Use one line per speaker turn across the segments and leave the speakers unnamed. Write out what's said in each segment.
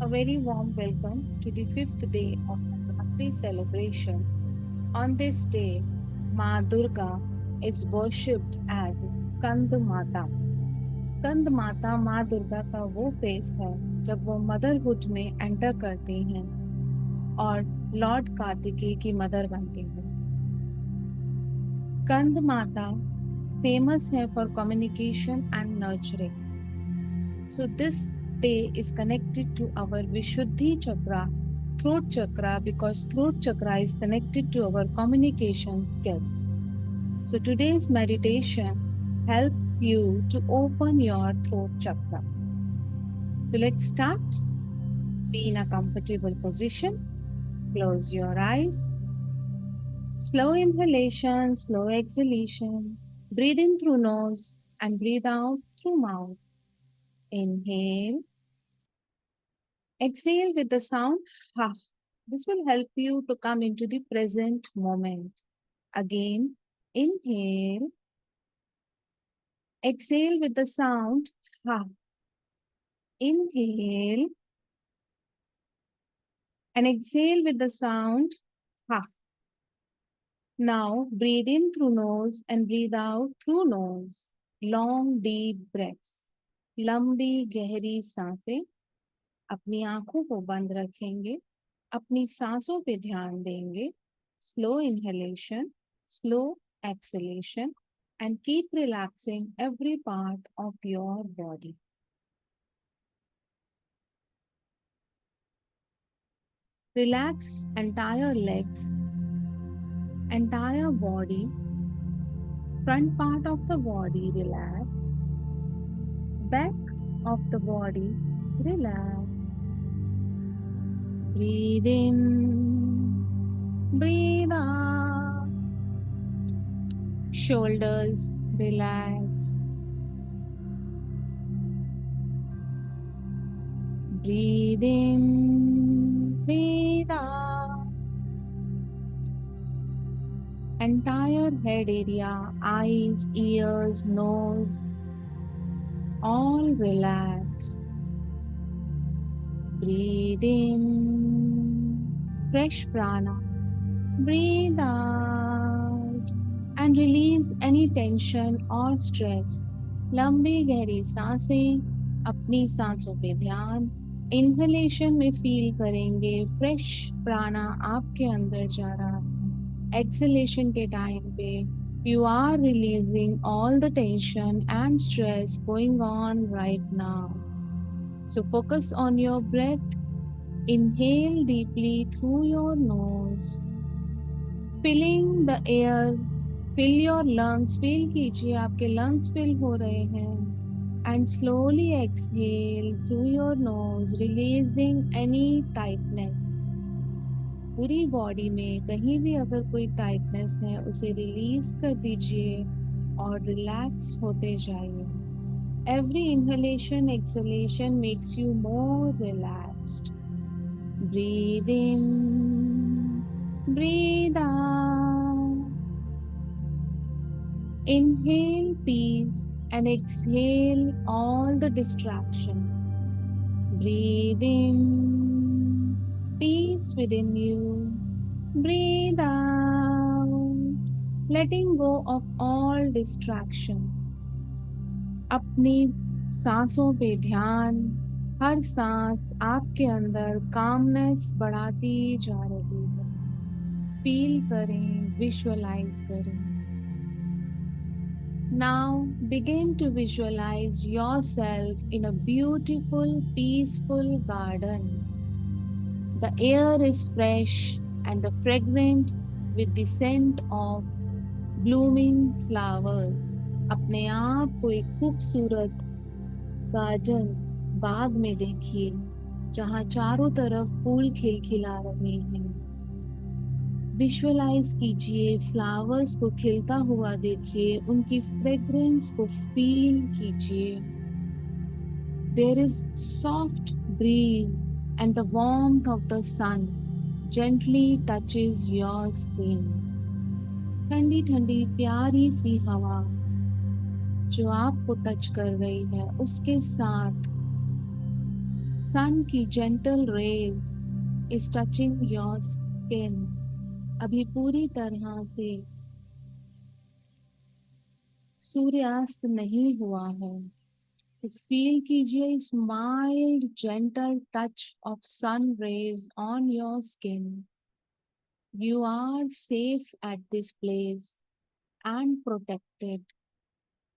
very warm welcome to the fifth day of Navratri celebration. On this day, Ma Durga is worshipped as Skand Mata. स्कंद माता माँ दुर्गा का वो face है जब वो मदरहुड में एंटर करती हैं और लॉर्ड कार्तिकेय की मदर बनती हैं। स्कंद माता फेमस है for communication and nurturing. So this day is connected to our Vishuddhi chakra, throat chakra, because throat chakra is connected to our communication skills. So today's meditation help you to open your throat chakra. So let's start. Be in a comfortable position. Close your eyes. Slow inhalation, slow exhalation. Breathe in through nose and breathe out through mouth. Inhale. Exhale with the sound ha. This will help you to come into the present moment. Again, inhale. Exhale with the sound ha. Inhale. And exhale with the sound ha. Now breathe in through nose and breathe out through nose. Long deep breaths. लंबी गहरी सांसें. अपनी आंखों को बंद रखेंगे. अपनी सांसों पे ध्यान देंगे. Slow inhalation, slow exhalation, and keep relaxing every part of your body. Relax entire legs, entire body, front part of the body relax, back of the body relax. Breathe in, breathe out. Shoulders relax. Breathe in, breathe out. Entire head area, eyes, ears, nose, all relax. Breathe in, fresh prana. Breathe out and release any tension or stress. लंबी गहरी सांसें, अपनी सांसों पे ध्यान. Inhalation में feel करेंगे fresh प्राणा आपके अंदर जा रहा है. एक्सहेलेशन के टाइम पे you are releasing all the tension and stress going on right now. So focus on your breath. Inhale deeply through your nose. Filling the air, fill your lungs, feel कीजिए आपके lungs fill हो रहे हैं. And slowly exhale through your nose, releasing any tightness. पूरी body में कहीं भी अगर कोई टाइटनेस है उसे रिलीज कर दीजिए और रिलैक्स होते जाइए. Every inhalation, exhalation makes you more relaxed. Breathe in, breathe out. Inhale peace and exhale all the distractions. Breathe in, peace within you. Breathe out, letting go of all distractions. अपनी सांसों पे ध्यान. हर सांस आपके अंदर calmness बढ़ाती जा रही है. फील करें, विजुअलाइज करें. Now begin to visualize yourself in a beautiful, peaceful garden. The air is fresh and the fragrant with the scent of blooming flowers. अपने आप को एक खूबसूरत गार्डन, बाग में देखिए जहाँ चारों तरफ फूल खिलखिला रहे हैं. विजुअलाइज कीजिए, फ्लावर्स को खिलता हुआ देखिए, उनकी फ्रेग्रेंस को फील कीजिए. There is soft breeze and the warmth of the sun gently touches your skin. ठंडी ठंडी प्यारी सी हवा जो आपको टच कर रही है, उसके साथ सन की gentle rays is touching your skin. अभी पूरी तरह से सूर्यास्त नहीं हुआ है, तो फील कीजिए इस mild gentle touch of sun rays on your skin. You are safe at this place and protected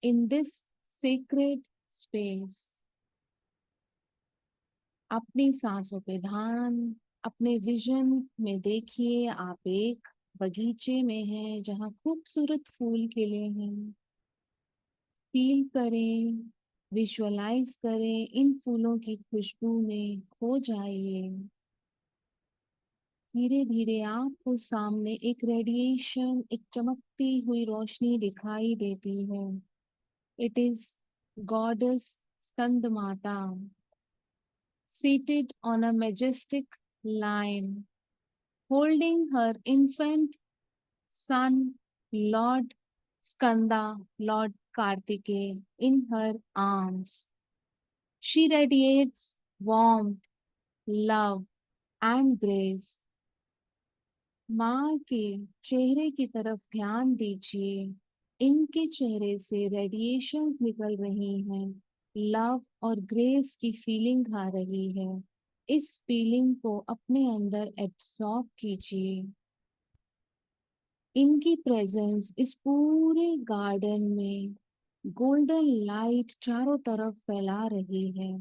in this secret space. अपनी सांसों पे ध्यान, अपने विजन में देखिए आप एक बगीचे में हैं जहाँ खूबसूरत फूल खिले हैं। फील करें, विजुअलाइज करें, इन फूलों की खुशबू में खो जाइए। धीरे धीरे आपको सामने एक रेडिएशन, एक चमकती हुई रोशनी दिखाई देती है। इट इज गॉडेस स्कंद माता seated on a majestic lion, holding her infant son, Lord Skanda, Lord Kartikeya, in her arms. She radiates warmth, love, and grace. माँ के चेहरे की तरफ ध्यान दीजिए। इनके चेहरे से रेडिएशंस निकल रही हैं, लव और ग्रेस की फीलिंग आ रही है। इस फीलिंग को अपने अंदर एब्सॉर्ब कीजिए। इनकी प्रेजेंस इस पूरे गार्डन में गोल्डन लाइट चारों तरफ फैला रही है।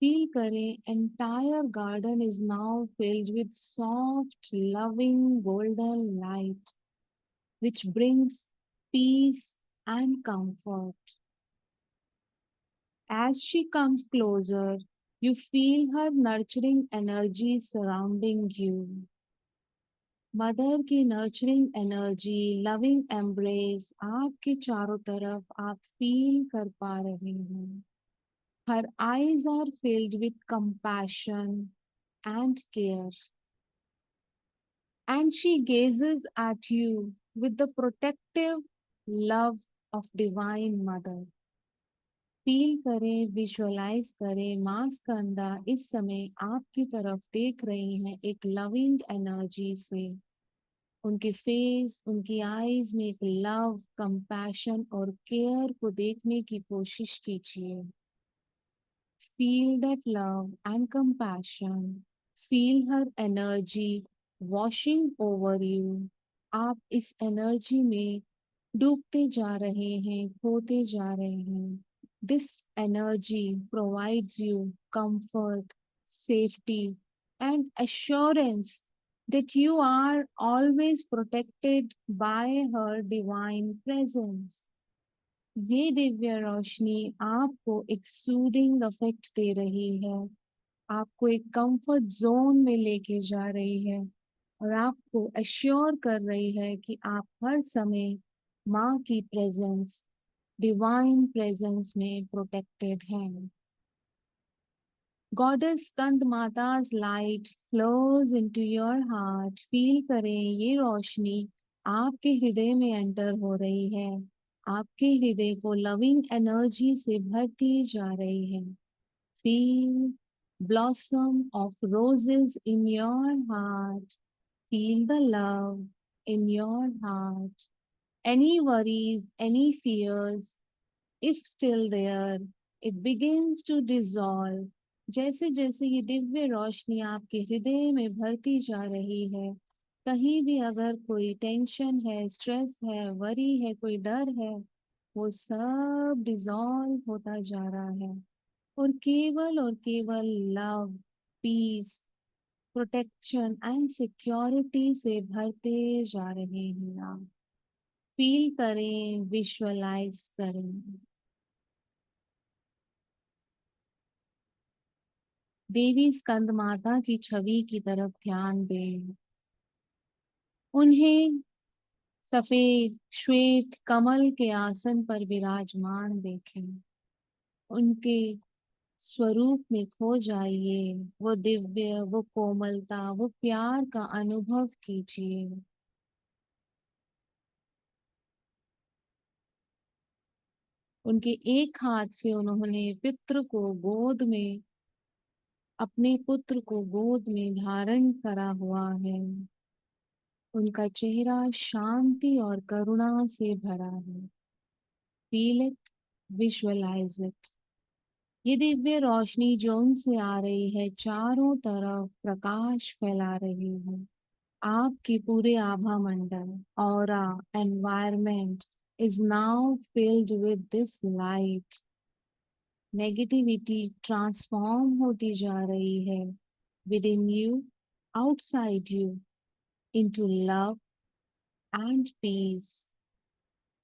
फील करें, entire garden is now filled with soft, loving golden light, which brings peace and comfort. As she comes closer, you feel her nurturing energy surrounding you. Mother की nurturing energy, loving embrace आपके चारों तरफ आप feel कर पा रहे हैं। Her eyes are filled with compassion and care, and she gazes at you with the protective love of Divine Mother. Feel करें, विजुअलाइज करें, माँ स्कंदा इस समय आपकी तरफ देख रही हैं एक लविंग एनर्जी से। उनके फेस, उनकी आईज में एक लव, कंपैशन और केयर को देखने की कोशिश कीजिए। Feel that love and compassion. Feel her energy washing over you. आप इस एनर्जी में डूबते जा रहे हैं, खोते जा रहे हैं। This energy provides you comfort, safety, and assurance that you are always protected by her divine presence. ये दिव्य रोशनी आपको एक सूदिंग इफेक्ट दे रही है, आपको एक कंफर्ट जोन में लेके जा रही है और आपको अश्योर कर रही है कि आप हर समय माँ की प्रेजेंस, डिवाइन प्रेजेंस में प्रोटेक्टेड हैं। Goddess Skanda Mata's light flows into your heart. Feel करें, ये रोशनी आपके हृदय में एंटर हो रही है, आपके हृदय को लविंग एनर्जी से भरती जा रही है। Feel blossom of roses in your heart. Feel the love in your heart. Any worries, any fears, if still there, it begins to dissolve. जैसे जैसे ये दिव्य रोशनी आपके हृदय में भरती जा रही है, कहीं भी अगर कोई टेंशन है, स्ट्रेस है, वरी है, कोई डर है, वो सब डिसॉल्व होता जा रहा है और केवल love, peace, protection and security से भरते जा रहे हैं आप। फील करें, विजुअलाइज करें। देवी स्कंद माता की छवि की तरफ ध्यान दें। उन्हें सफेद श्वेत कमल के आसन पर विराजमान देखें। उनके स्वरूप में खो जाइए। वो दिव्य, वो कोमलता, वो प्यार का अनुभव कीजिए। उनके एक हाथ से उन्होंने पितृ को गोद में अपने पुत्र को गोद में धारण करा हुआ है। उनका चेहरा शांति और करुणा से भरा है। Feel it, visualise it. ये दिव्य रोशनी जो उनसे आ रही है चारों तरफ प्रकाश फैला रही है। आपकी पूरे आभा मंडल aura environment is now filled with this light. Negativity transform होती जा रही है within you, outside you, into love and peace.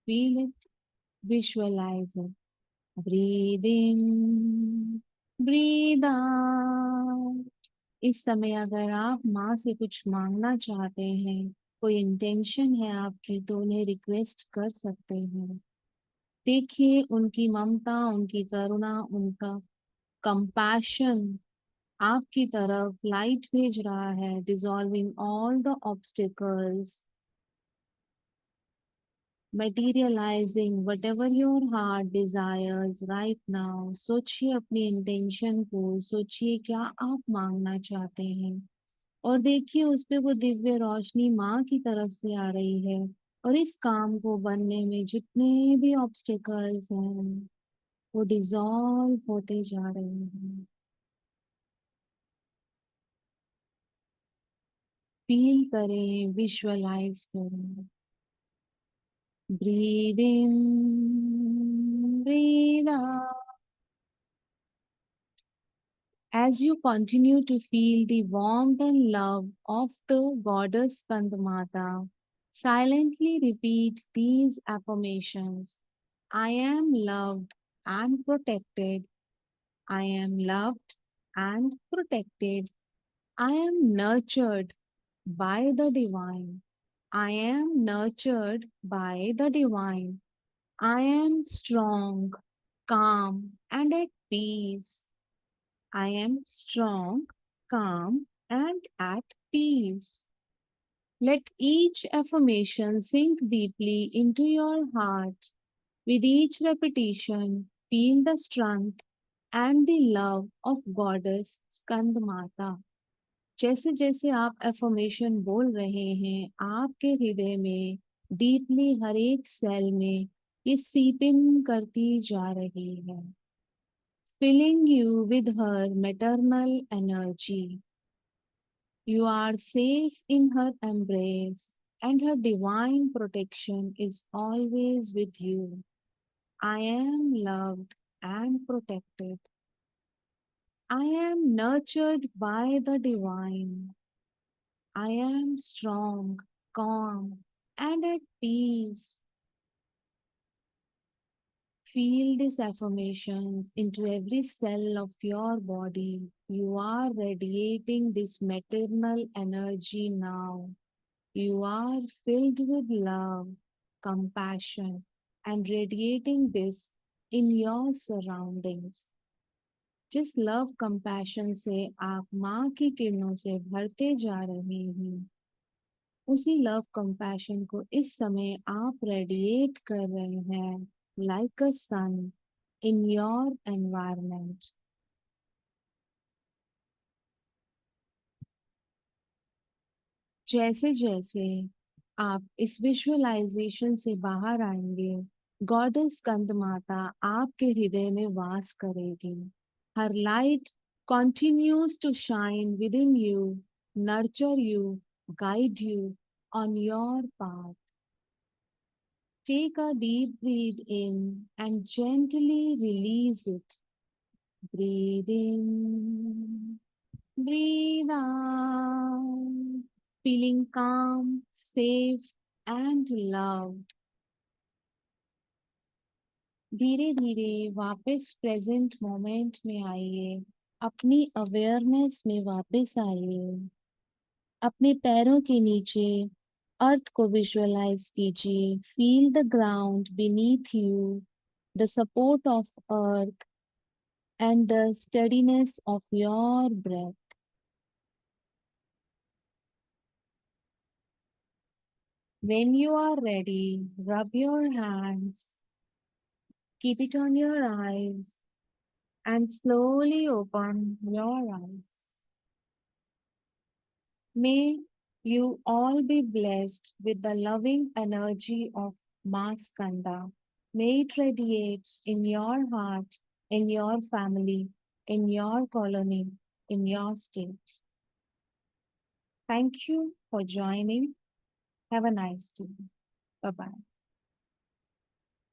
Feel it, visualize it. Breathe in, breathe out. इस समय अगर आप माँ से कुछ मांगना चाहते हैं, कोई इंटेंशन है आपकी, तो उन्हें रिक्वेस्ट कर सकते हैं। देखिए उनकी ममता, उनकी करुणा, उनका कंपैशन आपकी तरफ लाइट भेज रहा है, dissolving all the obstacles, materializing whatever your heart desires right now. सोचिए अपनी इंटेंशन को, सोचिए क्या आप मांगना चाहते हैं और देखिए उस पे वो दिव्य रोशनी माँ की तरफ से आ रही है और इस काम को बनने में जितने भी ऑब्स्टिकल्स हैं वो डिसॉल्व होते जा रहे हैं। फील करें, विजुअलाइज करें। Breathe in, breathe out. As you continue to feel the warmth and love of the goddess Kandamata, silently repeat these affirmations. I am loved and protected. I am loved and protected. I am nurtured by the divine. I am nurtured by the divine. I am strong, calm, and at peace. I am strong, calm, and at peace. Let each affirmation sink deeply into your heart. With each repetition, feel the strength and the love of Goddess Skandamata. जैसे जैसे आप affirmation बोल रहे हैं, आपके हृदय में deeply हर एक सेल में ये सीपिंग करती जा रही है, filling you with her maternal energy. You are safe in her embrace, and her divine protection is always with you. I am loved and protected. I am nurtured by the divine. I am strong, calm, and at peace. Feel these affirmations into every cell of your body. You are radiating this maternal energy now. You are filled with love, compassion, and radiating this in your surroundings. जिस love compassion से आप माँ की किरणों से भरते जा रहे हैं, उसी लव कंपैशन को इस समय आप रेडिएट कर रहे हैं like a sun in your environment. जैसे जैसे आप इस विजुअलाइजेशन से बाहर आएंगे, गॉडेस स्कंद माता आपके हृदय में वास करेगी। हर light continues to shine within you, nurture you, guide you on your path. Take a deep breath in and gently release it. Breathe in, breathe out, feeling calm, safe, and loved. धीरे धीरे वापस present moment में आइए, अपनी awareness में वापस आइए। अपने पैरों के नीचे अर्थ को विजुअलाइज कीजिए। Feel the ground beneath you, the support of earth and the steadiness of your breath. When you are ready, rub your hands, keep it on your eyes, and slowly open your eyes. May you all be blessed with the loving energy of Ma Skanda. May it radiate in your heart, in your family, in your colony, in your state. Thank you for joining. Have a nice day. Bye bye.